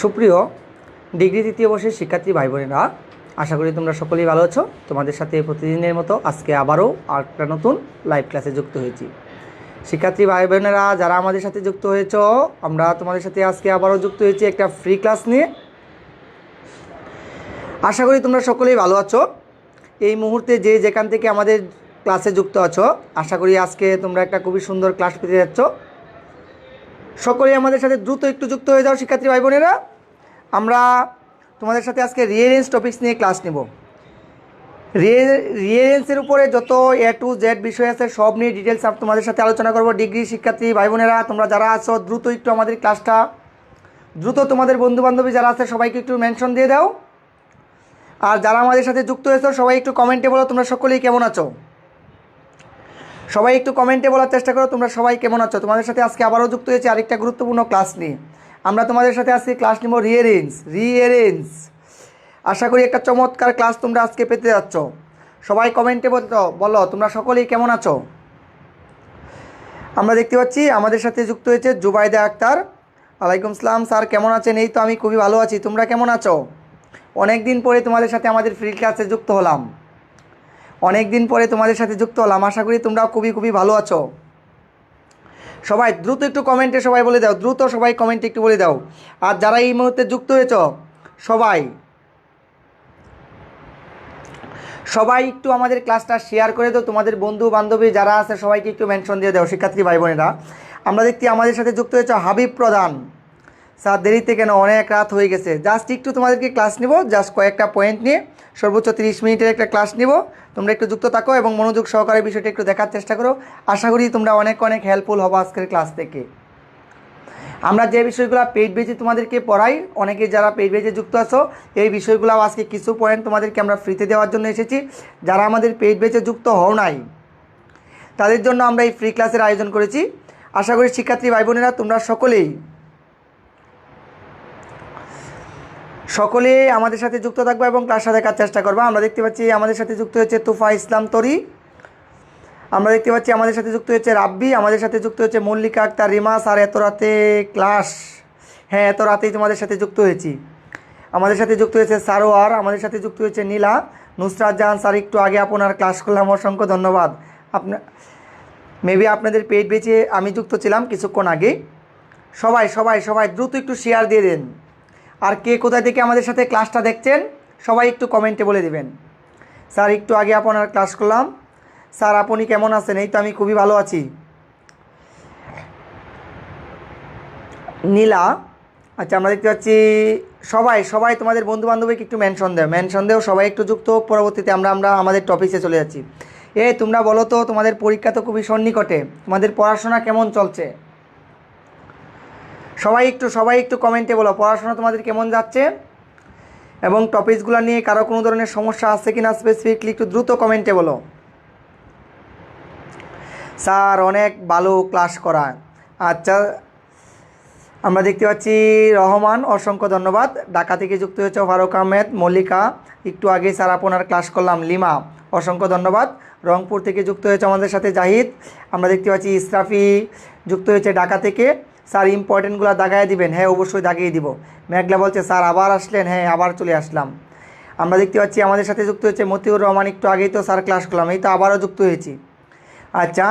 সুপ্রিয় ডিগ্রি তৃতীয় বর্ষের শিক্ষার্থী ভাই বোনেরা, আশা করি তোমরা সকলেই ভালো আছো। তোমাদের সাথে প্রতিদিনের মতো আজকে আবারও একটা নতুন লাইভ ক্লাসে যুক্ত হয়েছি। শিক্ষার্থী ভাই বোনেরা যারা আমাদের সাথে যুক্ত হয়েছ, আমরা তোমাদের সাথে আজকে আবারও যুক্ত হয়েছি একটা ফ্রি ক্লাস নিয়ে। আশা করি তোমরা সকলেই ভালো আছো। এই মুহূর্তে যে যেখান থেকে আমাদের ক্লাসে যুক্ত আছো, আশা করি আজকে তোমরা একটা খুবই সুন্দর ক্লাস পেতে যাচ্ছ। সকলেই আমাদের সাথে দ্রুত একটু যুক্ত হয়ে যাও শিক্ষার্থী ভাই বোনেরা। আমরা তোমাদের সাথে আজকে রিয়ারেঞ্জ টপিকস নিয়ে ক্লাস নেব। রিয়ারেঞ্জের উপরে যত এ টু জেড বিষয় আছে সব নিয়ে ডিটেলস তোমাদের সাথে আলোচনা করব। ডিগ্রি শিক্ষার্থী ভাই বোনেরা তোমরা যারা আছো, দ্রুত একটু আমাদের ক্লাসটা তোমাদের বন্ধুবান্ধবী যারা আছে সবাইকে একটু মেনশন দিয়ে দাও। আর যারা আমাদের সাথে যুক্ত হয়েছো সবাই একটু কমেন্টে বলো তোমরা সকলেই কেমন আছো। সবাই একটু কমেন্টে বলার চেষ্টা করো তোমরা সবাই কেমন আছো। তোমাদের সাথে আজকে আবারও যুক্ত হয়েছে আরেকটা গুরুত্বপূর্ণ ক্লাস নিয়ে। আমরা তোমাদের সাথে আজকে ক্লাস নিব রিয়ারেঞ্জ। আশা করি একটা চমৎকার ক্লাস তোমরা আজকে পেতে যাচ্ছ। সবাই কমেন্টে বলো তোমরা সকলেই কেমন আছো। আমরা দেখতে পাচ্ছি আমাদের সাথে যুক্ত হয়েছে জুবাইদা আক্তার। ওয়ালাইকুম আসসালাম স্যার, কেমন আছেন? এই তো আমি খুবই ভালো আছি, তোমরা কেমন আছো? অনেক দিন পরে তোমাদের সাথে আমাদের ফ্রি ক্লাসে যুক্ত হলাম। আশা করি তোমরাও খুবই ভালো আছো। সবাই দ্রুত একটু কমেন্টে সবাই বলে দাও, সবাই কমেন্টে একটু বলে দাও। আর যারা এই মুহূর্তে যুক্ত হয়েছ সবাই একটু আমাদের ক্লাসটা শেয়ার করে দাও। তোমাদের বন্ধু বান্ধবী যারা আছে সবাইকে একটু মেনশন দিয়ে দাও শিক্ষার্থী ভাই বোনেরা। আমরা দেখছি আমাদের সাথে যুক্ত হয়েছ হাবিব প্রধান। স্যার দেরিতে কেন? অনেক রাত হয়ে গেছে। জাস্ট একটু তোমাদেরকে ক্লাস নিব, জাস্ট কয়েকটা পয়েন্ট নিয়ে সর্বোচ্চ 30 মিনিটের একটা ক্লাস নিব। তোমরা একটু যুক্ত থাকো এবং মনোযোগ সহকারে বিষয়টা একটু দেখার চেষ্টা করো। আশা করি তোমরা অনেক হেল্পফুল হবো আজকের ক্লাস থেকে। আমরা যে বিষয়গুলো পেইড বেজে তোমাদেরকে পড়াই, অনেকে যারা পেইড বেজে যুক্ত আছো, এই বিষয়গুলো আজকে কিছু পয়েন্ট তোমাদেরকে আমরা ফ্রিতে দেওয়ার জন্য এসেছি। যারা আমাদের পেইড বেজে যুক্ত হও নাই তাদের জন্য আমরা এই ফ্রি ক্লাসের আয়োজন করেছি। আশা করি শিক্ষার্থী ভাই বোনেরা তোমরা সকলে আমাদের সাথে যুক্ত থাকবে এবং ক্লাসটা দেখার চেষ্টা করবে। আমরা দেখতে পাচ্ছি আমাদের সাথে যুক্ত হয়েছে তুফা ইসলাম তরি। আমরা দেখতে পাচ্ছি আমাদের সাথে যুক্ত হয়েছে রাব্বি, আমাদের সাথে যুক্ত হয়েছে মল্লিকা আক্তার, রিমা। স্যার এত রাতে ক্লাস? হ্যাঁ, এত রাতেই তোমাদের সাথে যুক্ত হয়েছি। আমাদের সাথে যুক্ত হয়েছে সারোয়ার, আমাদের সাথে যুক্ত হয়েছে নীলা। নুসরাত জাহান স্যার একটু আগে আপনার ক্লাস করলাম, অসংখ্য ধন্যবাদ। মেবি আপনাদের পেইড বেচে আমি যুক্ত ছিলাম কিছুক্ষণ আগে। সবাই দ্রুত একটু শেয়ার দিয়ে দেন। আর কে কোথায় থেকে আমাদের সাথে ক্লাসটা দেখছেন সবাই একটু কমেন্টে বলে দিবেন। স্যার একটু আগে আপনার ক্লাস করলাম। স্যার আপনি কেমন আছেন? এই তো আমি খুবই ভালো আছি। নীলা, আচ্ছা আমরা দেখতে পাচ্ছি সবাই তোমাদের বন্ধু বান্ধবীকে একটু মেনশন দেও সবাই একটু যুক্ত হোক। পরবর্তীতে আমরা আমাদের টপিকে চলে যাচ্ছি। তোমরা বলো তো, তোমাদের পরীক্ষা তো খুবই সন্নিকটে, তোমাদের পড়াশোনা কেমন চলছে? সবাই একটু কমেন্টে বলো পড়াশোনা তোমাদের কেমন যাচ্ছে এবং টপিকসগুলো নিয়ে কারো কোনো ধরনের সমস্যা আছে কিনা স্পেসিফিকলি একটু দ্রুত কমেন্টে বলো। স্যার অনেক ভালো ক্লাস করায়। আচ্ছা, আমরা দেখতে পাচ্ছি রহমান, অসংখ্য ধন্যবাদ। ঢাকা থেকে যুক্ত হয়েছে ফারুক আহমেদ, মল্লিকা একটু আগে স্যার আপনার ক্লাস করলাম। লিমা, অসংখ্য ধন্যবাদ। রংপুর থেকে যুক্ত হয়েছে আমাদের সাথে জাহিদ। আমরা দেখতে পাচ্ছি ইসরাফি যুক্ত হয়েছে ঢাকা থেকে। স্যার ইম্পর্টেন্টগুলো দাগায় দিবেন? হ্যাঁ অবশ্যই দাগিয়ে দিব। মেঘলা বলছে স্যার আবার আসলেন? হ্যাঁ আবার চলে আসলাম। আমরা দেখতে পাচ্ছি আমাদের সাথে যুক্ত হয়েছে মতিউর রহমান, একটু আগেই তো স্যার ক্লাস করলাম, এই তো আবারও যুক্ত হয়েছি। আচ্ছা,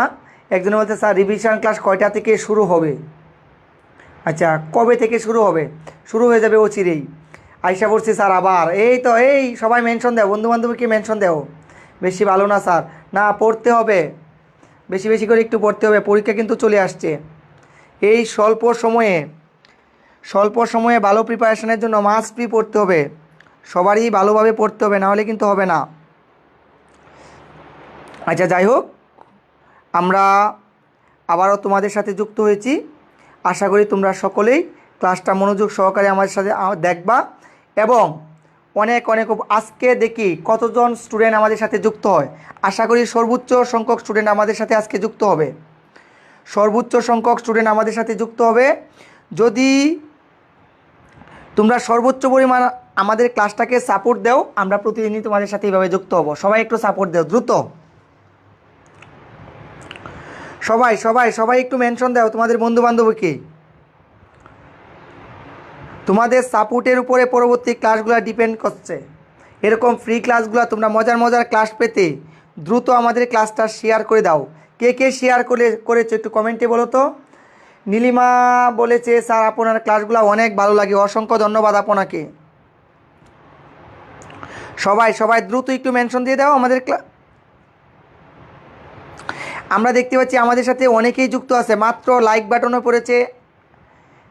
একজনে বলছে স্যার রিভিশন ক্লাস কয়টা থেকে শুরু হবে? আচ্ছা, কবে থেকে শুরু হবে? শুরু হয়ে যাবে অচিরেই। আয়শা বলছি স্যার আবার। এই সবাই মেনশন দেও, বন্ধুবান্ধবীকে মেনশন দেও। বেশি ভালো না স্যার? না, পড়তে হবে, বেশি করে একটু পড়তে হবে, পরীক্ষা কিন্তু চলে আসছে। এই স্বল্প সময়ে ভালো প্রিপারেশনের জন্য মাস্ট বি পড়তে হবে, সবারই ভালোভাবে পড়তে হবে, নাহলে কিন্তু হবে না। আচ্ছা যাই হোক, আমরা আবারও তোমাদের সাথে যুক্ত হয়েছি। আশা করি তোমরা সকলেই ক্লাসটা মনোযোগ সহকারে আমাদের সাথে দেখবা এবং অনেক আজকে দেখি কতজন স্টুডেন্ট আমাদের সাথে যুক্ত হয়। আশা করি সর্বোচ্চ সংখ্যক স্টুডেন্ট আমাদের সাথে আজকে যুক্ত হবে। যদি তোমরা সর্বোচ্চ পরিমাণ আমাদের ক্লাসটাকে সাপোর্ট দাও, আমরা প্রতিদিনই তোমাদের সাথে এইভাবে যুক্ত হব। সবাই একটু সাপোর্ট দাও দ্রুত। সবাই একটু মেনশন দাও তোমাদের বন্ধু বান্ধবীকে। তোমাদের সাপোর্টের উপরে পরবর্তী ক্লাসগুলো ডিপেন্ড করছে। এরকম ফ্রি ক্লাসগুলো তোমরা মজার মজার ক্লাস পেতে দ্রুত আমাদের ক্লাসটা শেয়ার করে দাও। কে কে শেয়ার করেছো একটু কমেন্টে বলো তো। নীলিমা বলেছে স্যার আপনার ক্লাসগুলো অনেক ভালো লাগে, অসংখ্য ধন্যবাদ আপনাকে। সবাই সবাই দ্রুত একটু মেনশন দিয়ে দাও আমাদের আমরা দেখতে পাচ্ছি আমাদের সাথে অনেকেই যুক্ত আছে, মাত্র লাইক বাটনও পড়েছে।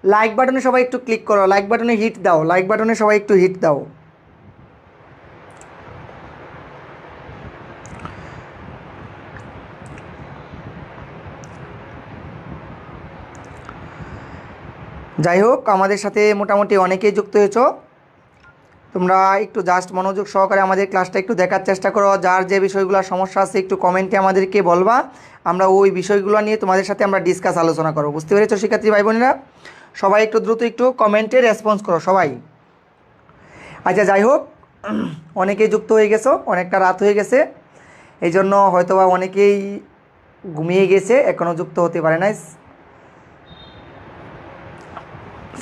লাইক বাটনে সবাই একটু ক্লিক করো, লাইক বাটনে হিট দাও, লাইক বাটনে সবাই একটু হিট দাও। যাই হোক, আমাদের সাথে মোটামুটি অনেকেই যুক্ত হয়েছো। তোমরা একটু জাস্ট মনোযোগ সহকারে আমাদের ক্লাসটা একটু দেখার চেষ্টা করো। যার যে বিষয়গুলো সমস্যা আছে একটু কমেন্টে আমাদেরকে বলবা, আমরা ওই বিষয়গুলো নিয়ে তোমাদের সাথে আমরা ডিসকাস আলোচনা করবো। বুঝতে পেরেছো শিক্ষার্থী ভাই বোনেরা? সবাই একটু দ্রুত একটু কমেন্টে রেসপন্স করো সবাই। আচ্ছা যাই হোক, অনেকেই যুক্ত হয়ে গেছো, অনেকটা রাত হয়ে গেছে, এই জন্য হয়তোবা অনেকেই ঘুমিয়ে গেছে, এখনও যুক্ত হতে পারে নাই।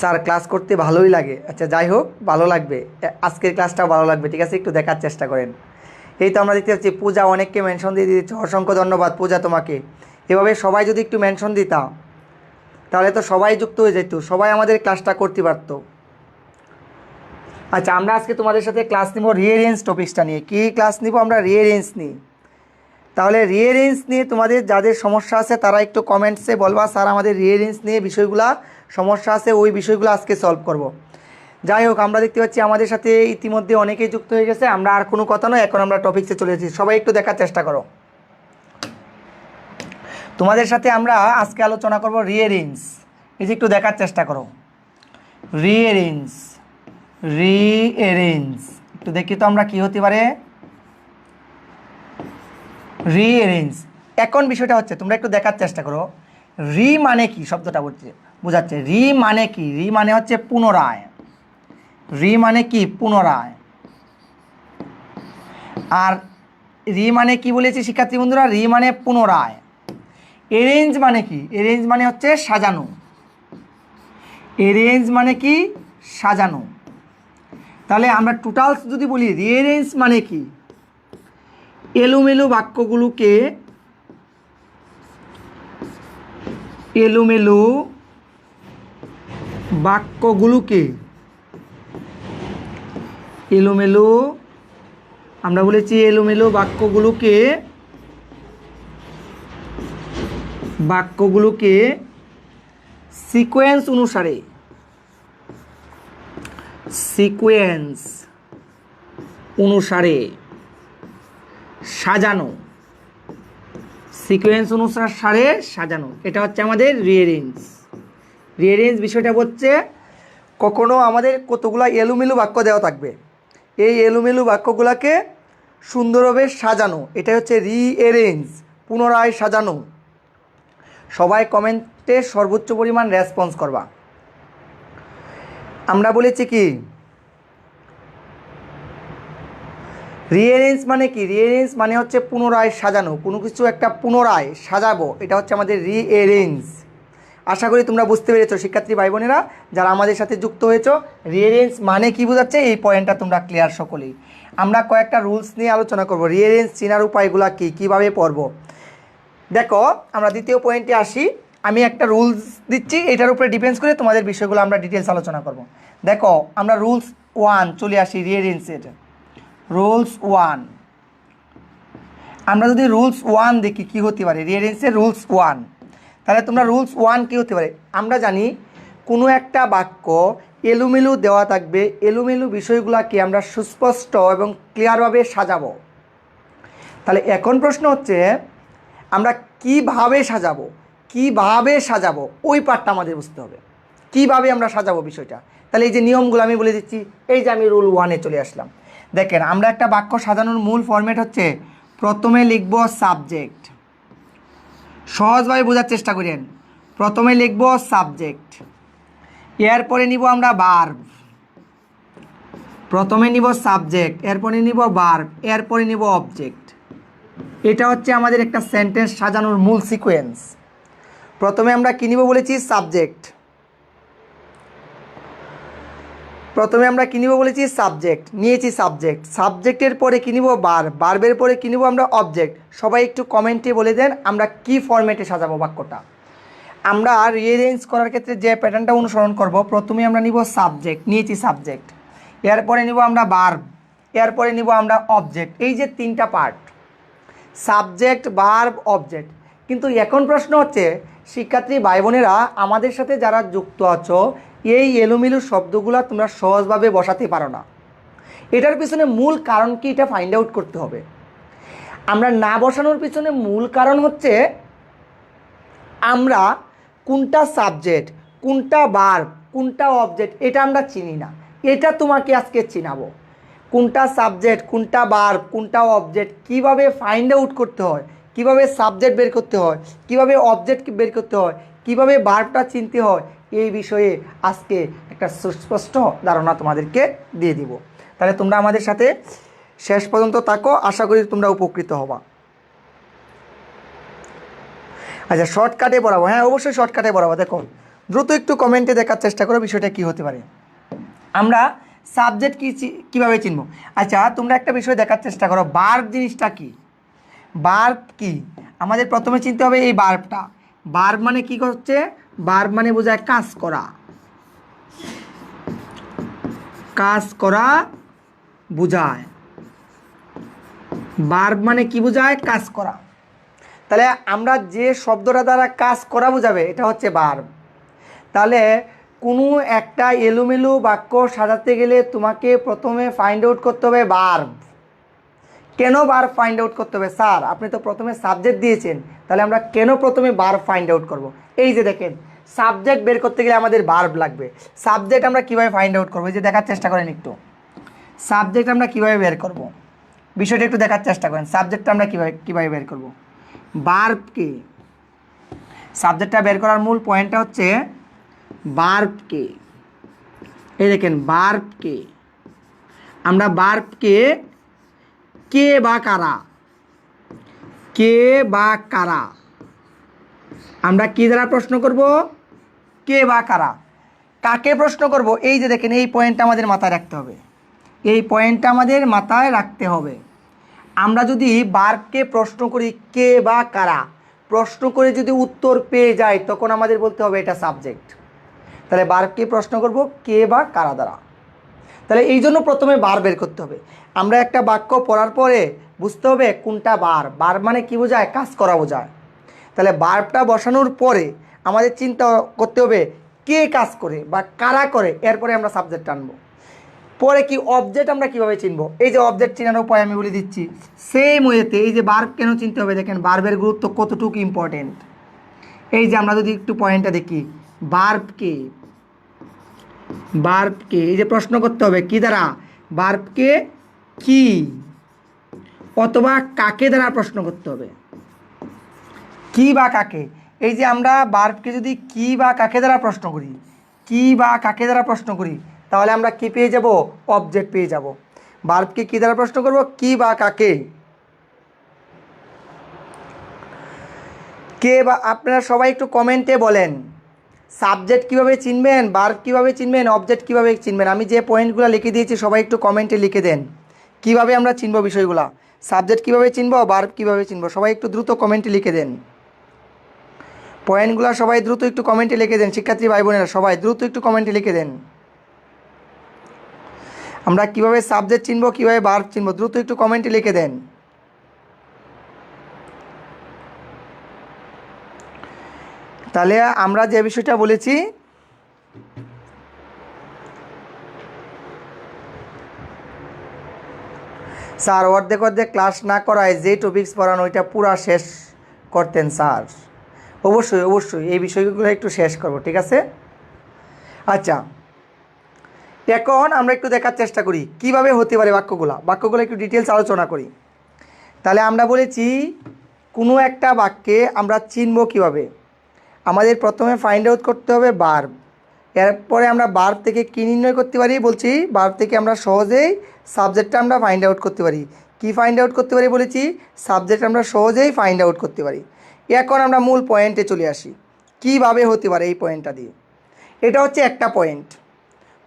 স্যার ক্লাস করতে ভালোই লাগে। আচ্ছা যাই হোক, ভালো লাগবে, আজকের ক্লাসটাও ভালো লাগবে, ঠিক আছে? একটু দেখার চেষ্টা করেন। এই তো আমরা দেখতে পাচ্ছি পূজা অনেককে মেনশন দিয়ে দিচ্ছে, অসংখ্য ধন্যবাদ পূজা তোমাকে। এভাবে সবাই যদি একটু মেনশন দিতাম তাহলে তো সবাই যুক্ত হয়ে যেত, সবাই আমাদের ক্লাসটা করতে পারত। আচ্ছা, আমরা আজকে তোমাদের সাথে ক্লাস নিব রিঅ্যারেঞ্জ টপিক্সটা নিয়ে। কী ক্লাস নিব আমরা? রিঅ্যারেঞ্জ নিই। তাহলে রিঅ্যারেঞ্জ নিয়ে তোমাদের যাদের সমস্যা আছে তারা একটু কমেন্টসে বলবা স্যার আমাদের রিঅ্যারেঞ্জ নিয়ে বিষয়গুলো সমস্যা আছে, ওই বিষয়গুলো আজকে সলভ করব। যাই হোক, আমরা দেখতে পাচ্ছি আমাদের সাথে ইতিমধ্যে অনেকেই যুক্ত হয়ে গেছে। আমরা আর কোনো কথা নয়, এখন আমরা টপিক্সে চলে এসেছি। সবাই একটু দেখার চেষ্টা করো। তোমাদের সাথে আমরা আজকে আলোচনা করব রিঅ্যারেঞ্জ। এই যে একটু দেখার চেষ্টা করো, রিঅ্যারেঞ্জ। রিঅ্যারেঞ্জ একটু দেখি তো আমরা কি হতে পারে। রিঅ্যারেঞ্জ, এখন বিষয়টা হচ্ছে তোমরা একটু দেখার চেষ্টা করো, রি মানে কি শব্দটা বোঝাচ্ছে। রি মানে কি? রি মানে হচ্ছে পুনরায়। রি মানে কি? পুনরায়। আর রি মানে কি বলেছি শিক্ষার্থী বন্ধুরা? রি মানে পুনরায়। এরেঞ্জ মানে কি? এরেঞ্জ মানে হচ্ছে সাজানো। এরেঞ্জ মানে কি? সাজানো। তাহলে আমরা টোটালস যদি বলি রিঅ্যারেঞ্জ মানে কি? এলোমেলো বাক্যগুলোকে এলোমেলো বাক্যগুলোকে এলোমেলো, আমরা বলেছি এলোমেলো বাক্যগুলোকে সিকোয়েন্স অনুসারে সাজানো। সিকোয়েন্স অনুসারে সাজানো, এটা হচ্ছে আমাদের রিঅ্যারেঞ্জ। রিঅ্যারেঞ্জ বিষয়টা হচ্ছে কখনো আমাদের কতগুলো এলোমেলো বাক্য দেওয়া থাকবে, এই এলোমেলো বাক্যগুলোকে সুন্দরভাবে সাজানো, এটা হচ্ছে রিঅ্যারেঞ্জ, পুনরায় সাজানো। সবাই কমেন্টে সর্বোচ্চ পরিমাণ রেসপন্স করবা। আমরা বলেছি কি রিঅ্যারেঞ্জ মানে কি? রিঅ্যারেঞ্জ মানে হচ্ছে পুনরায় সাজানো, কোনো কিছু একটা পুনরায় সাজাবো, এটা হচ্ছে আমাদের রিঅ্যারেঞ্জ। আশা করি তোমরা বুঝতে পেরেছো শিক্ষার্থী ভাই বোনেরা যারা আমাদের সাথে যুক্ত হয়েছো। রিঅ্যারেঞ্জ মানে কি বোঝাচ্ছে এই পয়েন্টটা তোমরা ক্লিয়ার সকলেই। আমরা কয়েকটা রুলস নিয়ে আলোচনা করব, রিঅ্যারেঞ্জ চেনার উপায়গুলো কী, কীভাবে পড়ব। দেখো, আমরা দ্বিতীয় পয়েন্টে আসি। আমি একটা রুলস দিচ্ছি, এটার উপরে ডিপেন্ডস করে তোমাদের বিষয়গুলো আমরা ডিটেলস আলোচনা করব। দেখো, আমরা রুলস 1 চলে আসি রিঅ্যারেঞ্জের। রুলস 1, আমরা যদি রুলস 1 দেখি কী হতে পারে রিঅ্যারেঞ্জের রুলস 1, তাহলে তোমরা রুলস 1 কী হতে পারে? আমরা জানি কোনো একটা বাক্য এলোমেলো দেওয়া থাকবে, এলোমেলো বিষয়গুলোকে আমরা সুস্পষ্ট এবং ক্লিয়ারভাবে সাজাবো। তাহলে এখন প্রশ্ন হচ্ছে আমরা কিভাবে সাজাবো ওই পার্টটা আমাদের বুঝতে হবে, কিভাবে আমরা সাজাবো বিষয়টা। তাহলে এই যে নিয়মগুলো আমি বলে দিচ্ছি, এই যে আমি রুল 1-এ চলে আসলাম। দেখেন, আমরা একটা বাক্য সাজানোর মূল ফরম্যাট হচ্ছে প্রথমে লিখব সাবজেক্ট। সহজভাবে বোঝার চেষ্টা করেন। প্রথমে লিখব সাবজেক্ট, এরপরে নিব আমরা ভার্ব। প্রথমে নিব সাবজেক্ট, এরপরে নিব ভার্ব, এরপরে নিব অবজেক্ট। এটা হচ্ছে আমাদের একটা সেন্টেন্স সাজানোর মূল সিকোয়েন্স। প্রথমে আমরা কী নিব বলেছি? সাবজেক্ট। প্রথমে আমরা কী নিব বলেছি সাবজেক্ট, নিয়েছি সাবজেক্ট, সাবজেক্টের পরে কী নিব বার্ব, বার্বের পরে কী নিব আমরা অবজেক্ট। সবাই একটু কমেন্টে বলে দেন আমরা কি ফরম্যাটে সাজাবো বাক্যটা। আমরা রিঅ্যারেঞ্জ করার ক্ষেত্রে যে প্যাটার্নটা অনুসরণ করব, প্রথমে আমরা নিব সাবজেক্ট, নিয়েছি সাবজেক্ট, এরপরে নিব আমরা বার্ব, এরপরে নিব আমরা অবজেক্ট। এই যে তিনটা পার্ট, সাবজেক্ট, বার্ব, অবজেক্ট। কিন্তু এখন প্রশ্ন হচ্ছে শিক্ষার্থী ভাই বোনেরা, আমাদের সাথে যারা যুক্ত আছো, এই এলোমেলো শব্দগুলো তোমরা সহজভাবে বসাতে পারো না। এটার পিছনে মূল কারণ কি, এটা ফাইন্ড আউট করতে হবে। আমরা না বসানোর পিছনে মূল কারণ হচ্ছে আমরা কোনটা সাবজেক্ট, কোনটা বার্ব, কোনটা অবজেক্ট এটা আমরা চিনি না। এটা তোমাকে আজকে চিনাবো, কোনটা সাবজেক্ট, কোনটা বার্ব, কোনটা অবজেক্ট, কিভাবে ফাইন্ড আউট করতে হয়, কিভাবে সাবজেক্ট বের করতে হয়, কিভাবে অবজেক্ট বের করতে হয়, কিভাবে বার্বটা চিনতে হয়, এই বিষয়ে আজকে একটা সুস্পষ্ট ধারণা তোমাদেরকে দিয়ে দিব। তাহলে তোমরা আমাদের সাথে শেষ পর্যন্ত থাকো, আশা করি তোমরা উপকৃত হবা। আচ্ছা, শর্টকাটে পড়াবো, হ্যাঁ অবশ্যই শর্টকাটে পড়াবো। দেখো দ্রুত একটু কমেন্টে দেখার চেষ্টা করো বিষয়টা কী হতে পারে। আমরা সাবজেক্ট কীভাবে চিনব? আচ্ছা, তোমরা একটা বিষয় দেখার চেষ্টা করো, বার্ব জিনিসটা কি, বার্ব কি আমাদের প্রথমে চিনতে হবে। এই বার্বটা, বার্ব মানে কি করছে, বার্ব মানে বোঝায় কাজ করা, কাজ করা বোঝায়। বার্ব মানে কি বোঝায়, কাজ করা। তাহলে আমরা যে শব্দটা দ্বারা কাজ করা বোঝাবে এটা হচ্ছে বার্ব। তাহলে কোনো একটা এলোমেলো বাক্য সাজাতে গেলে তোমাকে প্রথমে ফাইন্ড আউট করতে হবে বার্ব। কেন বার্ব ফাইন্ড আউট করতে হবে? স্যার আপনি তো প্রথমে সাবজেক্ট দিয়েছেন, তাহলে আমরা কেন প্রথমে বার্ব ফাইন্ড আউট করব? এই যে দেখেন, সাবজেক্ট বের করতে গেলে আমাদের বার্ব লাগবে। সাবজেক্ট আমরা কীভাবে ফাইন্ড আউট করবো, এই যে দেখার চেষ্টা করেন একটু, সাবজেক্ট আমরা কীভাবে বের করব, বিষয়টা একটু দেখার চেষ্টা করেন। সাবজেক্টটা আমরা কীভাবে বের করব, বার্বকে, সাবজেক্টটা বের করার মূল পয়েন্টটা হচ্ছে বার্বকে। এই দেখেন বার্বকে, আমরা বার্বকে কে বা কারা, কে বা কারা আমরা কি দ্বারা প্রশ্ন করব, কে বা কারা। কাকে প্রশ্ন করব? এই যে দেখেন, এই পয়েন্টটা আমাদের মাথায় রাখতে হবে, এই পয়েন্টটা আমাদের মাথায় রাখতে হবে। আমরা যদি বার্বকে প্রশ্ন করি কে বা কারা, প্রশ্ন করে যদি উত্তর পেয়ে যাই তখন আমাদের বলতে হবে এটা সাবজেক্ট। তাহলে বার্বকে প্রশ্ন করব কে বা কারা দ্বারা। তাহলে এই জন্য প্রথমে বার্ব বের করতে হবে। আমরা একটা বাক্য পড়ার পরে বুঝতে হবে কোনটা বার্ব, বার্ব মানে কি বোঝায়, কাজ করা বোঝায়। তাহলে বার্বটা বসানোর পরে আমাদের চিন্তা করতে হবে কে কাজ করে বা কারা করে, এরপরে আমরা সাবজেক্ট আনবো। পরে কি অবজেক্ট আমরা কিভাবে চিনবো, এই যে অবজেক্ট চেনার উপায় আমি বলে দিচ্ছি। সেম ওয়েতে এই যে বার্ব কেন চিনতে হবে, দেখেন বার্বের গুরুত্ব কতটুকু ইম্পর্টেন্ট। এই যে আমরা যদি একটু পয়েন্টটা দেখি, বার্বকে, বার্বকে এই যে প্রশ্ন করতে হবে কি দ্বারা, বার্বকে কি অথবা কাকে দ্বারা প্রশ্ন করতে হবে, কি বা কাকে। এই যে আমরা বার্বকে যদি কি বা কাকে দ্বারা প্রশ্ন করি, কি বা কাকে দ্বারা প্রশ্ন করি, তাহলে আমরা কি পেয়ে যাব, অবজেক্ট পেয়ে যাব। বার্বকে কি দ্বারা প্রশ্ন করব, কি বা কাকে, কে বা। আপনারা সবাই একটু কমেন্টে বলেন সাবজেক্ট কীভাবে চিনবেন, বার্ব কীভাবে চিনবেন, অবজেক্ট কীভাবে চিনবেন। আমি যে পয়েন্টগুলো লিখে দিয়েছি সবাই একটু কমেন্টে লিখে দেন কীভাবে আমরা চিনব বিষয়গুলো, সাবজেক্ট কীভাবে চিনব, বার্ব কীভাবে চিনব। সবাই একটু দ্রুত কমেন্টে লিখে দেন পয়েন্টগুলো, সবাই দ্রুত একটু কমেন্টে লিখে দেন। শিক্ষার্থী ভাই বোনেরা সবাই দ্রুত একটু কমেন্টে লিখে দেন আমরা কীভাবে সাবজেক্ট চিনব, কীভাবে বার্ব চিনব, দ্রুত একটু কমেন্টে লিখে দেন। তাহলে আমরা যে বিষয়টা বলেছি, স্যার অর্ধেক অর্ধেক ক্লাস না করায় যে টপিক্স পড়ানো ওইটা পুরা শেষ করতেন স্যার। অবশ্যই অবশ্যই এই বিষয়গুলো একটু শেষ করব, ঠিক আছে। আচ্ছা, এখন আমরা একটু দেখার চেষ্টা করি কিভাবে হতে পারে বাক্যগুলো একটু ডিটেলস আলোচনা করি। তাহলে আমরা বলেছি কোনো একটা বাক্যে আমরা চিনব কিভাবে, আমাদের প্রথমে ফাইন্ড আউট করতে হবে বার্ব। এরপরে আমরা বার্ব থেকে কী নির্ণয় করতে পারি, বলছি বার্ব থেকে আমরা সহজেই সাবজেক্টটা আমরা ফাইন্ড আউট করতে পারি। কি ফাইন্ড আউট করতে পারি বলেছি, সাবজেক্ট আমরা সহজেই ফাইন্ড আউট করতে পারি। এখন আমরা মূল পয়েন্টে চলে আসি, কিভাবে হতে পারে এই পয়েন্টটা দিয়ে। এটা হচ্ছে একটা পয়েন্ট।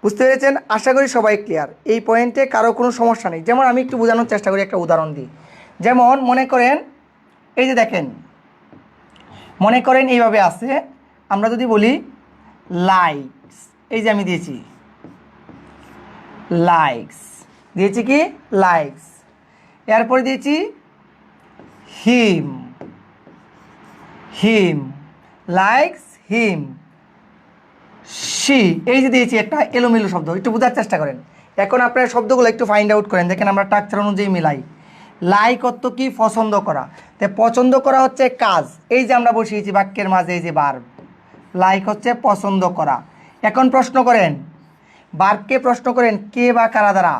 বুঝতে পেরেছেন? আশা করি সবাই ক্লিয়ার। এই পয়েন্টে কারো কোনো সমস্যা নেই। যেমন আমি একটু বোঝানোর চেষ্টা করি, একটা উদাহরণ দিই। যেমন মনে করেন, এই যে দেখেন, মনে করেন এইভাবে আছে, আমরা যদি বলি লাইকস, এই যে আমি দিয়েছি লাইকস, দিয়েছি কি লাইকস, এরপরে দিয়েছি হিম, হিম, লাইকস হিম, শি, এই যে দিয়েছি একটা এলোমেলো শব্দ, একটু বোঝার চেষ্টা করেন। এখন আপনারা শব্দগুলো একটু ফাইন্ড আউট করেন, দেখেন আমরা স্ট্রাকচার অনুযায়ী মিলাই। লাইক অর্থ কি? পছন্দ করা। তাই পছন্দ করা হচ্ছে কাজ, এই যে আমরা বসিয়েছি বাক্যের মাঝে, এই যে ভার্ব, লাইক হচ্ছে পছন্দ করা। এখন প্রশ্ন করেন, ভার্বকে প্রশ্ন করেন কে বা কারা দ্বারা?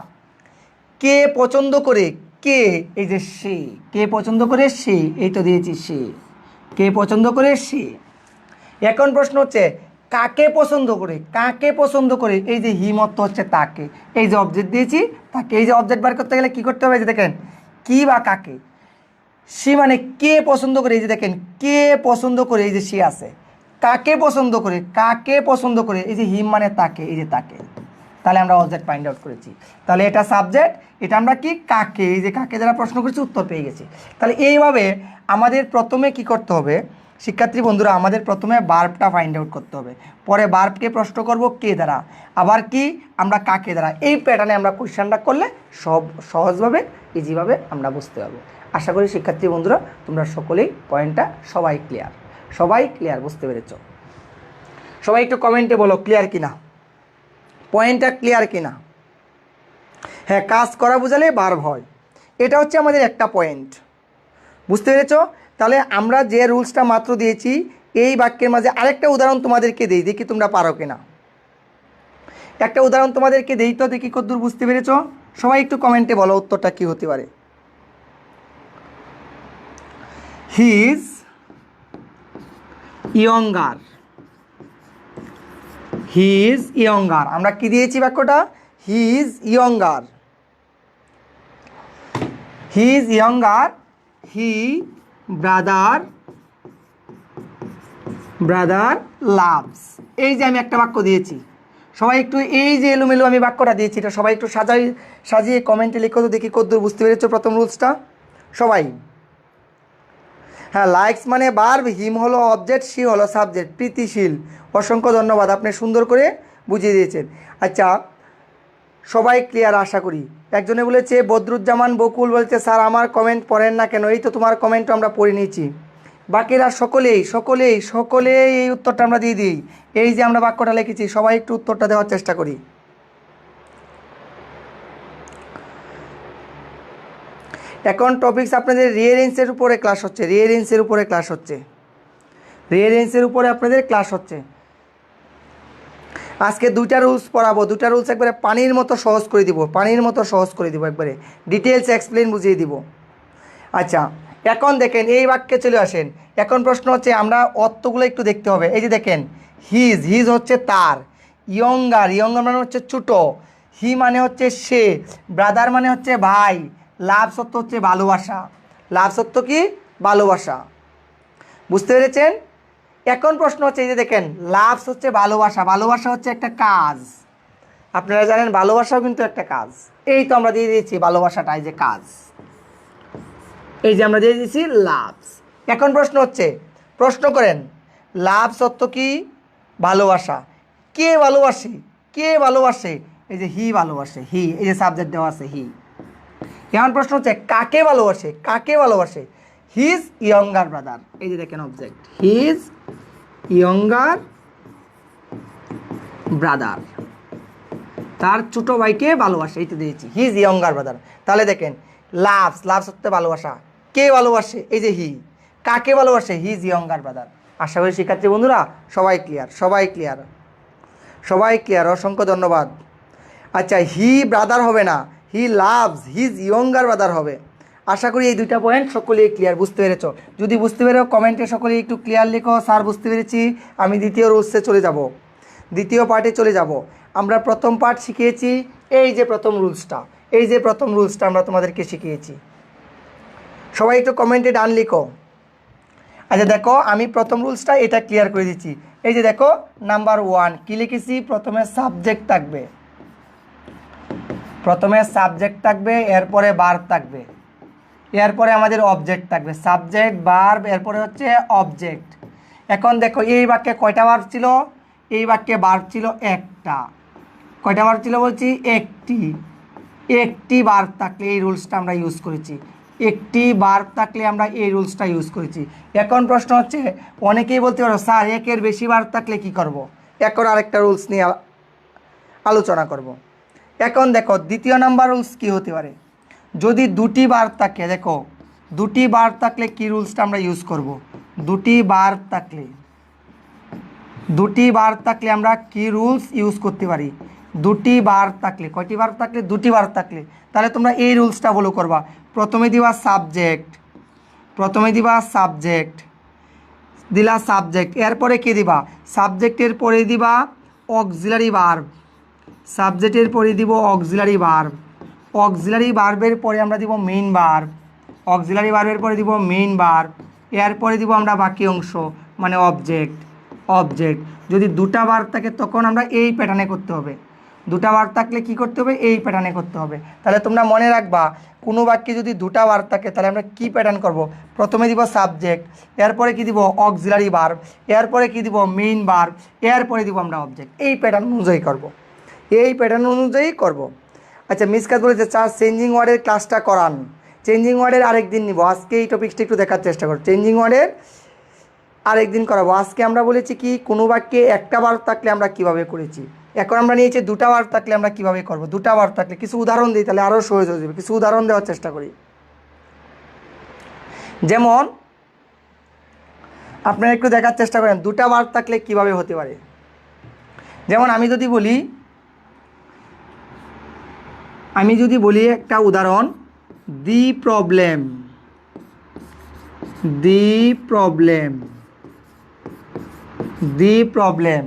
কে পছন্দ করে? কে, এই যে সে, কে পছন্দ করে? সে, এই তো দিয়েছি সে, কে পছন্দ করে? সে। এখন প্রশ্ন হচ্ছে কাকে পছন্দ করে? কাকে পছন্দ করে? এই যে হিম অর্থ হচ্ছে তাকে, এই যে অবজেক্ট দিয়েছি তাকে। এই যে অবজেক্ট বার করতে গেলে কী করতে হবে? যে দেখেন কি বা কাকে, সে মানে কে পছন্দ করে, এই যে দেখেন কে পছন্দ করে, এই যে সে আছে। কাকে পছন্দ করে? কাকে পছন্দ করে, এই যে হিম মানে তাকে, এই যে তাকে। তাহলে আমরা অবজেক্ট ফাইন্ড আউট করেছি। তাহলে এটা সাবজেক্ট, এটা আমরা কি কাকে, এই যে কাকে যারা প্রশ্ন করেছি উত্তর পেয়ে গেছি। তাহলে এইভাবে আমাদের প্রথমে কি করতে হবে শিক্ষার্থী বন্ধুরা? আমাদের প্রথমে ভার্বটা ফাইন্ড আউট করতে হবে, পরে ভার্বকে প্রশ্ন করব কে দ্বারা, আবার কি আমরা কাকে দ্বারা। এই প্যাটার্নে আমরা কোয়েশ্চেনটা করলে সব সহজভাবে ইজিভাবে আমরা বুঝতে পারবো। আশা করি শিক্ষার্থী বন্ধুরা তোমরা সকলেই পয়েন্টটা সবাই ক্লিয়ার, সবাই ক্লিয়ার, বুঝতে পেরেছ? সবাই একটু কমেন্টে বলো ক্লিয়ার কিনা, পয়েন্টটা ক্লিয়ার কিনা। হ্যাঁ, কাজ করা বোঝালে ভার্ব হয়, এটা হচ্ছে আমাদের একটা পয়েন্ট, বুঝতে পেরেছ? তাহলে আমরা যে রুলসটা মাত্র দিয়েছি, এই বাক্যের মাঝে আরেকটা উদাহরণ তোমাদেরকে দিই, দেখি তোমরা পারো কিনা। একটা উদাহরণ তোমাদেরকে দিই তো, দেখি কতদূর বুঝতে পেরেছ। সবাই একটু কমেন্টে বলো উত্তরটা কি হতে পারে। He is younger, he is younger, আমরা কি দিয়েছি বাক্যটা? He is younger, he is younger, he brother loves. এই যে আমি একটা বাক্য দিয়েছি, সবাই একটু এই যে এলোমেলো আমি বাক্যটা দিয়েছি, এটা সবাই একটু সাজিয়ে কমেন্টে লিখো তো, দেখি কতদূর বুঝতে পেরেছো প্রথম রুলসটা সবাই। হ্যাঁ, লাইকস মানে ভার্ব, হিম হলো অবজেক্ট, সি হলো সাবজেক্ট। প্রীতিশীল, অসংখ্য ধন্যবাদ, আপনি সুন্দর করে বুঝিয়ে দিয়েছেন। আচ্ছা, সবাই ক্লিয়ার আশা করি। একজনে বলেছে বদরুজ্জামান বকুল বলছে স্যার আমার কমেন্ট পড়েন না কেন? এই তো তোমার কমেন্টও আমরা পড়ে নিয়েছি। বাকিরা সকলেই সকলেই সকলেই এই উত্তরটা আমরা দিয়ে দিই। এই যে আমরা বাক্যটা লিখেছি, সবাই একটু উত্তরটা দেওয়ার চেষ্টা করি। এখন টপিকস আপনাদের রিয়ারেন্সের উপরে ক্লাস হচ্ছে, রিয়ারেন্সের উপরে ক্লাস হচ্ছে, রিয়ারেন্সের উপরে আপনাদের ক্লাস হচ্ছে। আজকে দুইটা রুলস পড়াবো, দুটা রুলস একবারে পানির মতো সহজ করে দিব, পানির মতো সহজ করে দিব, একবারে ডিটেলস এক্সপ্লেন বুঝিয়ে দিব। আচ্ছা, এখন দেখেন এই বাক্যে চলে আসেন। এখন প্রশ্ন হচ্ছে আমরা অর্থগুলো একটু দেখতে হবে। এই যে দেখেন হিজ, হিজ হচ্ছে তার, ইয়ঙ্গার, ইয়ঙ্গার মানে হচ্ছে ছোটো, হি মানে হচ্ছে সে, ব্রাদার মানে হচ্ছে ভাই, লাভ সত্য হচ্ছে ভালোবাসা, লাভ সত্য কি? ভালোবাসা, বুঝতে পেরেছেন? এখন প্রশ্ন হচ্ছে এই যে দেখেন লাভস হচ্ছে ভালোবাসা, ভালোবাসা হচ্ছে একটা কাজ, আপনারা জানেন ভালোবাসাও কিন্তু একটা কাজ। এই তো আমরা দিয়ে দিয়েছি ভালোবাসাটা, এই যে কাজ, এই যে আমরা দিয়ে দিয়েছি লাভস। এখন প্রশ্ন হচ্ছে, প্রশ্ন করেন লাভ সত্য কি? ভালোবাসা। কে ভালোবাসে? কে ভালোবাসে? এই যে হি ভালোবাসে, হি, এই যে সাবজেক্ট দেওয়া আছে হি। এখন প্রশ্ন হচ্ছে কাকে ভালোবাসে? কাকে ভালোবাসে? হিজ ইয়ঙ্গার ব্রাদার, এই যে দেখেন অবজেক্ট, হিজ ইয়ঙ্গার ব্রাদার, তার ছোটো ভাইকে ভালোবাসে, এই তো দিয়েছি হিজ ইয়ঙ্গার ব্রাদার। তাহলে দেখেন লাভস, লাভস হচ্ছে ভালোবাসা, কে ভালোবাসে? এই যে হি, কাকে ভালোবাসে? His younger brother. আশা করি শিক্ষার্থী বন্ধুরা সবাই ক্লিয়ার, সবাই ক্লিয়ার, সবাই ক্লিয়ার, অসংখ্য ধন্যবাদ। আচ্ছা, হি ব্রাদার হবে না, he loves his younger brother হবে। আশা করি এই দুইটা পয়েন্ট সকলেই ক্লিয়ার, বুঝতে পেরেছ? যদি বুঝতে পেরো কমেন্টে সকলেই একটু ক্লিয়ার লিখো, স্যার বুঝতে পেরেছি। আমি দ্বিতীয় রুলসে চলে যাব, দ্বিতীয় পার্টে চলে যাব। আমরা প্রথম পার্ট শিখিয়েছি, এই যে প্রথম রুলসটা, এই যে প্রথম রুলসটা আমরা তোমাদেরকে শিখিয়েছি। সবাই একটু কমেন্টে ডান লিখো। আচ্ছা দেখো, আমি প্রথম রুলসটা এটা ক্লিয়ার করে দিচ্ছি। এই যে দেখো নাম্বার 1 কি লিখেছি, প্রথমে সাবজেক্ট থাকবে, প্রথমে সাবজেক্ট থাকবে, এরপরে ভার্ব থাকবে, এরপরে আমাদের অবজেক্ট থাকবে, সাবজেক্ট ভার্ব, এরপরে হচ্ছে অবজেক্ট। এখন দেখো এই বাক্যে কয়টা ভার্ব ছিল, এই বাক্যে ভার্ব ছিল একটা। কয়টা ভার্ব ছিল বলছি, একটি। একটি ভার্ব থাকলে এই রুলসটা আমরা ইউজ করেছি, একটি ভার্ব থাকলে আমরা এই রুলসটা ইউজ করেছি। এখন প্রশ্ন হচ্ছে, অনেকেই বলতে পারো স্যার একের বেশি ভার্ব থাকলে কি করব। এখন আরেকটা রুলস নিয়ে আলোচনা করব। এখন দেখো দ্বিতীয় নাম্বার রুলস কি হতে পারে, যদি দুটি ভার্ব থাকে, দেখো দুটি ভার্ব থাকলে কি রুলসটা আমরা ইউজ করব। দুটি ভার্ব থাকলে, দুটি ভার্ব থাকলে আমরা কি রুলস ইউজ করতে পারি। দুটি ভার্ব থাকলে, কয়টি ভার্ব থাকলে, দুটি ভার্ব থাকলে, তাহলে তোমরা এই রুলসটা ফলো করবা। প্রথমে দিবা সাবজেক্ট, প্রথমে দিবা সাবজেক্ট, দিলা সাবজেক্ট, এরপরে কি দিবা, সাবজেক্টের পরে দিবা অক্সিলারি ভার্ব, সাবজেক্টের পরে দিব অক্সিলারি ভার্ব, অক্সিলারি ভার্বের পরে আমরা দিব মেইন ভার্ব, অক্সিলারি ভার্বের পরে দিব মেইন ভার্ব, এরপরে দিব আমরা বাকি অংশ মানে অবজেক্ট। অবজেক্ট যদি দুটা ভার্ব থাকে তখন আমরা এই প্যাটার্নে করতে হবে, দুটা ভার্ব থাকলে কি করতে হবে, এই প্যাটার্নে করতে হবে। তাহলে তোমরা মনে রাখবা, কোনো বাক্যে যদি দুটা ভার্ব থাকে তাহলে আমরা কি প্যাটার্ন করব, প্রথমে দিব সাবজেক্ট, এরপরে কি দিব অক্সিলারি ভার্ব, এরপরে কি দিব মেইন ভার্ব, এরপরে দিব আমরা অবজেক্ট। এই প্যাটার্ন অনুযায়ী করব, এই প্যাটার্ন অনুযায়ী করব। আচ্ছা মিসকাত বলেছে স্যার চেঞ্জিং ওয়ার্ডের ক্লাসটা করান। চেঞ্জিং ওয়ার্ডের আরেকদিন নিব, আজকে এই টপিকসটা একটু দেখার চেষ্টা করো। চেঞ্জিং ওয়ার্ডের আরেকদিন করাবো। আজকে আমরা বলেছি কি, কোনো বাক্যে একটা ভার্ব থাকলে আমরা কিভাবে করেছি। এখন আমরা নিয়েছি দুটা ভার্ব থাকলে আমরা কিভাবে করব। দুটা ভার্ব থাকলে কিছু উদাহরণ দিই, তাহলে আরও সহজ হয়ে যাবে। কিছু উদাহরণ দেওয়ার চেষ্টা করি। যেমন আপনারা একটু দেখার চেষ্টা করেন দুটা ভার্ব থাকলে কিভাবে হতে পারে। যেমন আমি যদি বলি একটা উদাহরণ, the problem, the problem, the problem,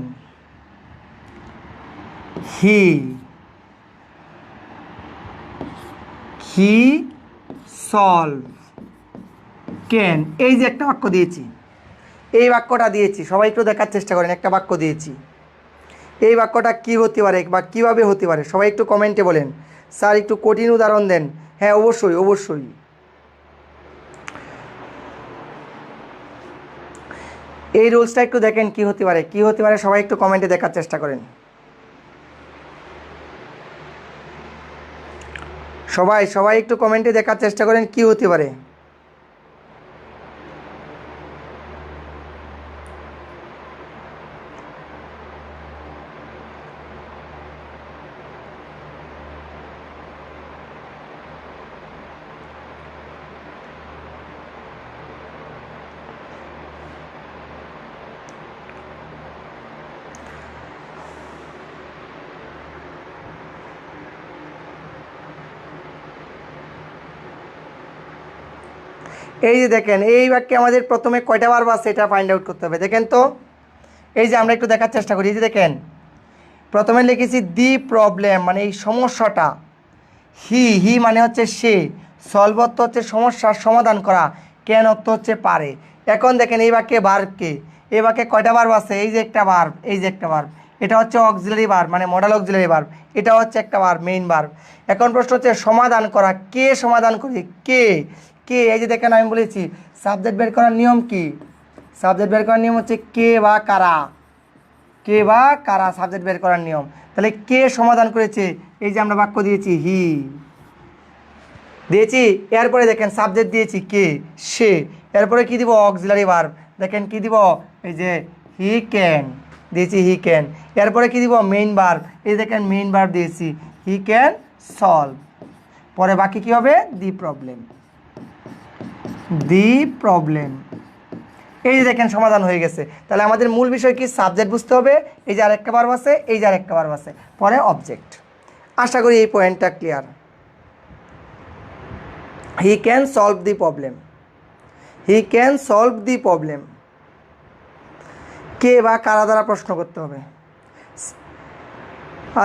he solve can. এই যে একটা বাক্য দিয়েছি, এই বাক্যটা দিয়েছি, সবাই একটু দেখার চেষ্টা করেন। একটা বাক্য দিয়েছি, এই বাক্যটা কি হতে পারে বা কীভাবে হতে পারে, সবাই একটু কমেন্টে বলেন। স্যার একটু কঠিন উদাহরণ দেন। হ্যাঁ অবশ্যই অবশ্যই। এই রুলসটা একটু দেখেন কি হতে পারে, কি হতে পারে, সবাই একটু কমেন্টে দেখার চেষ্টা করেন। সবাই সবাই একটু কমেন্টে দেখার চেষ্টা করেন কি হতে পারে। এই যে দেখেন, এই বাক্যে আমাদের প্রথমে কয়টা ভার্ব আছে এটা ফাইন্ড আউট করতে হবে। দেখেন তো, এই যে আমরা একটু দেখার চেষ্টা করি। এই যে দেখেন, প্রথমে লিখেছি দি প্রবলেম মানে এই সমস্যাটা, হি মানে হচ্ছে সে, সলভ অর্থ হচ্ছে সমস্যার সমাধান করা, ক্যান অর্থ হচ্ছে পারে। এখন দেখেন এই বাক্যে ভার্বকে, এই বাক্যে কয়টা ভার্ব আছে, এই যে একটা ভার্ব, এই যে একটা ভার্ব, এটা হচ্ছে অক্সিলারি ভার্ব মানে মডাল অক্সিলারি ভার্ব, এটা হচ্ছে একটা ভার্ব মেইন ভার্ব। এখন প্রশ্ন হচ্ছে সমাধান করা, কে সমাধান করে, কে কে। এই যে দেখেন আমি বলেছি সাবজেক্ট বের করার নিয়ম কি, সাবজেক্ট বের করার নিয়ম হচ্ছে কে বা কারা, কে বা কারা সাবজেক্ট বের করার নিয়ম। তাহলে কে সমাধান করেছে, এই যে আমরা বাক্য দিয়েছি হি দিয়েছি, এরপরে দেখেন সাবজেক্ট দিয়েছি কে, সে, এরপরে কি দিব অক্সিলারি ভার্ব, দেখেন কি দিব, এই যে হি ক্যান দিয়েছি, হি ক্যান, এরপরে কি দিব মেইন ভার্ব, এই দেখেন মেইন ভার্ব দিয়েছি হি ক্যান সলভ। পরে বাকি কি হবে, দি প্রবলেম, দি প্রবলেম। এই যে দেখেন সমাধান হয়ে গেছে। তাহলে আমাদের মূল বিষয় কি, সাবজেক্ট বুঝতে হবে, এই যে আরেকটা ভার্ব আছে, এই যে আরেকটা ভার্ব আছে, পরে অবজেক্ট। আশা করি এই পয়েন্টটা clear. He can solve the problem, he can solve the problem. কে বা কারা দ্বারা প্রশ্ন করতে হবে।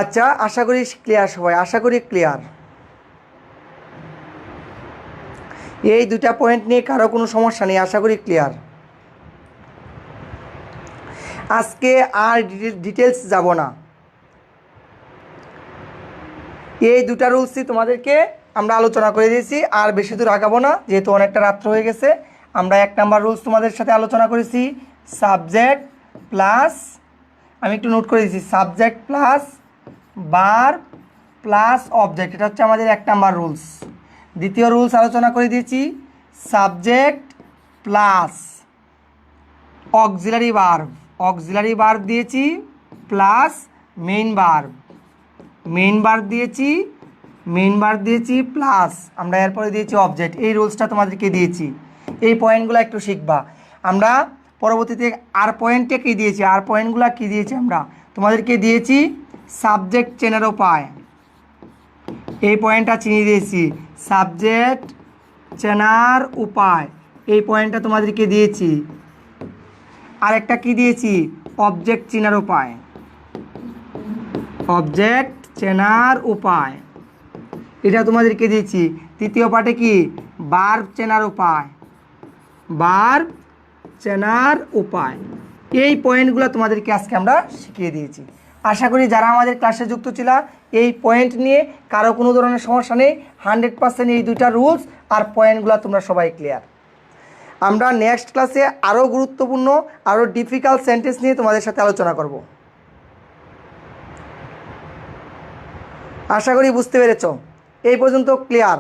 আচ্ছা আশা করি ক্লিয়ার সবাই, আশা করি ক্লিয়ার। এই দুটা পয়েন্ট নিয়ে কারো কোনো সমস্যা নেই, আশা করি ক্লিয়ার। আজকে আর ডিটেলস যাব না, এই দুটা রুলসই তোমাদেরকে আমরা আলোচনা করে দিয়েছি, আর বেশি দূর আগাবো না যেহেতু অনেকটা রাত্র হয়ে গেছে। আমরা 1 নাম্বার রুলস তোমাদের সাথে আলোচনা করেছি, সাবজেক্ট প্লাস, আমি একটু নোট করে দিয়েছি, subject plus verb plus object, এটা হচ্ছে আমাদের 1 নাম্বার রুলস। দ্বিতীয় রুলস আলোচনা করে দিয়েছি, সাবজেক্ট প্লাস অক্সিলারি ভার্ব দিয়েছি প্লাস মেইন ভার্ব দিয়েছি প্লাস আমরা এরপরে দিয়েছি অবজেক্ট। এই রুলসটা তোমাদেরকে দিয়েছি, এই পয়েন্টগুলো একটু শিখবা। আমরা পরবর্তীতে আর পয়েন্টে কী দিয়েছি, আর পয়েন্টগুলো কী দিয়েছি, আমরা তোমাদেরকে দিয়েছি সাবজেক্ট চেনার উপায়, এই পয়েন্টটা চিনিয়ে দিয়েছি, সাবজেক্ট চেনার উপায়, এই পয়েন্টটা তোমাদেরকে দিয়েছি। আরেকটা কি দিয়েছি, অবজেক্ট চেনার উপায়, এটা তোমাদেরকে দিয়েছি। তৃতীয় পার্টে কি, ভার্ব চেনার উপায়, এই পয়েন্টগুলো তোমাদেরকে আজকে আমরা শিখিয়ে দিয়েছি। আশা করি যারা আমাদের ক্লাসে যুক্ত ছিল এই পয়েন্ট নিয়ে কারো কোনো ধরনের সমস্যা নেই, 100% এই দুইটা রুলস আর পয়েন্টগুলো তোমরা সবাই ক্লিয়ার। আমরা নেক্সট ক্লাসে আরও গুরুত্বপূর্ণ আরও ডিফিকাল্ট সেন্টেন্স নিয়ে তোমাদের সাথে আলোচনা করব। আশা করি বুঝতে পেরেছ, এই পর্যন্ত ক্লিয়ার?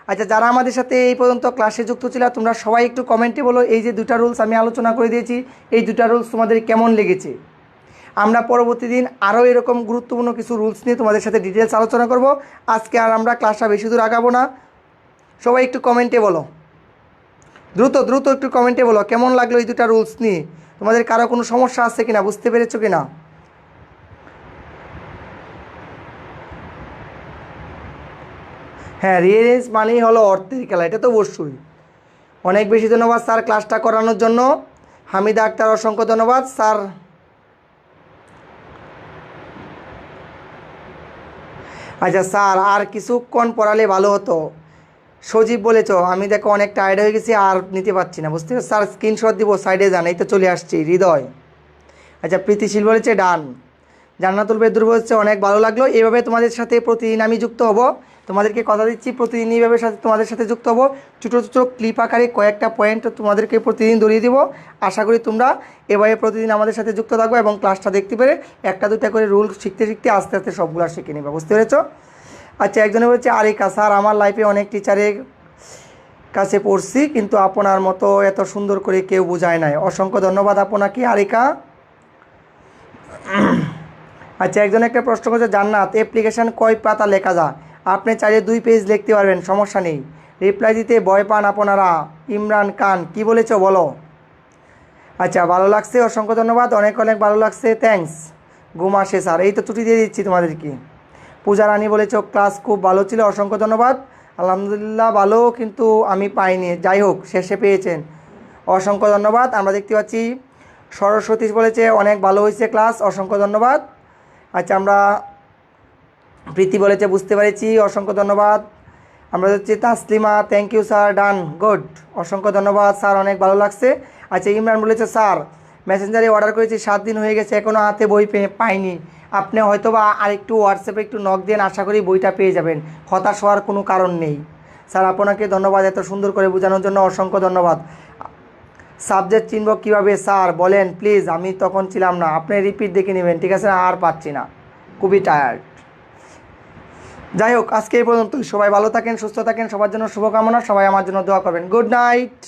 আচ্ছা, যারা আমাদের সাথে এই পর্যন্ত ক্লাসে যুক্ত ছিল তোমরা সবাই একটু কমেন্টে বলো, এই যে দুটা রুলস আমি আলোচনা করে দিয়েছি, এই দুটা রুলস তোমাদের কেমন লেগেছে। আমরা পরবর্তী দিন আরও এরকম গুরুত্বপূর্ণ কিছু রুলস নিয়ে তোমাদের সাথে ডিটেলস আলোচনা করব। আজকে আর আমরা ক্লাসটা বেশি দূর আগাবো না, সবাই একটু কমেন্টে বলো, দ্রুত একটু কমেন্টে বলো কেমন লাগলো এই দুটা রুলস নিয়ে, তোমাদের কারো কোনো সমস্যা আছে কিনা, বুঝতে পেরেছো কিনা। হ্যাঁ, রিয়েরেঞ্জ মানেই হলো অর্থের খেলা, এটা তো অবশ্যই। অনেক বেশি ধন্যবাদ স্যার ক্লাসটা করানোর জন্য, হামিদা আক্তার অসংখ্য ধন্যবাদ স্যার। আচ্ছা স্যার, আর কিছুক্ষণ পড়ালে ভালো হতো, সজীব বলেছ, আমি দেখো অনেক টায়ার্ড হয়ে গেছি আর নিতে পারছি না, বুঝতে পারছি স্যার, স্ক্রিনশট দিব, সাইডে যান, এই তো চলে আসছি। হৃদয়, আচ্ছা প্রীতিশীল বলেছে ডান। জান্নাতুল বেদুর বলছে অনেক ভালো লাগলো, এইভাবে তোমাদের সাথে প্রতিদিন আমি যুক্ত হব, তোমাদেরকে কথা দিচ্ছি প্রতিদিন এইভাবে তোমাদের সাথে যুক্ত হব। ছোটো ক্লিপ আকারে কয়েকটা পয়েন্ট তোমাদেরকে প্রতিদিন ধরিয়ে দেবো। আশা করি তোমরা এভাবে প্রতিদিন আমাদের সাথে যুক্ত থাকবো এবং ক্লাসটা দেখতে পেরে একটা দুটা করে রুল শিখতে আস্তে আস্তে সবগুলো শিখে নেবে, বুঝতে পেরেছো? আচ্ছা, একজনে বলছে আরিকা স্যার, আমার লাইফে অনেক টিচারের কাছে পড়ছি কিন্তু আপনার মতো এত সুন্দর করে কেউ বোঝায় নাই, অসংখ্য ধন্যবাদ আপনাকে আরিকা। আচ্ছা, একজন একটা প্রশ্ন করছে, জান্নাত অ্যাপ্লিকেশান কয় পাতা লেখা যায়? আপনি চাইলে 2 পেজ লিখতে পারবেন, সমস্যা নেই, রিপ্লাই দিতে ভয় পান আপনারা। ইমরান খান, কি বলেছো বলো? আচ্ছা, ভালো লাগছে, অসংখ্য ধন্যবাদ, অনেক ভালো লাগছে, থ্যাঙ্কস। ঘুম আসে স্যার, এই তো ছুটি দিয়ে দিচ্ছি তোমাদেরকে। পূজা রানী বলেছো ক্লাস খুব ভালো ছিল, অসংখ্য ধন্যবাদ। আলহামদুলিল্লাহ ভালো, কিন্তু আমি পাইনি, যাই হোক শেষে পেয়েছেন, অসংখ্য ধন্যবাদ। আমরা দেখতে পাচ্ছি সরস্বতী বলেছে অনেক ভালো হয়েছে ক্লাস, অসংখ্য ধন্যবাদ। আচ্ছা, আমরা প্রীতি বলেছে বুঝতে পেরেছি, অসংখ্য ধন্যবাদ। আমরা হচ্ছে Taslima, thank you sir, done, good, অসংখ্য ধন্যবাদ স্যার, অনেক ভালো লাগছে। আচ্ছা, ইমরান বলেছে স্যার মেসেঞ্জারে অর্ডার করেছি 7 দিন হয়ে গেছে, এখনও হাতে বই পাইনি, আপনি হয়তো বা আরেকটু হোয়াটসঅ্যাপে একটু নক দেন, আশা করি বইটা পেয়ে যাবেন, হতাশ হওয়ার কোনো কারণ নেই। স্যার আপনাকে ধন্যবাদ এত সুন্দর করে বোঝানোর জন্য, অসংখ্য ধন্যবাদ। সাবজেক্ট চিনব কীভাবে স্যার বলেন প্লিজ, আমি তখন ছিলাম না, আপনি রিপিট দেখে নেবেন, ঠিক আছে? আর পাচ্ছি না, খুবই টায়ার্ড। যাই হোক, আজকে এই পর্যন্তই, সবাই ভালো থাকেন, সুস্থ থাকেন, সবার জন্য শুভকামনা, সবাই আমার জন্য দোয়া করবেন। Good night.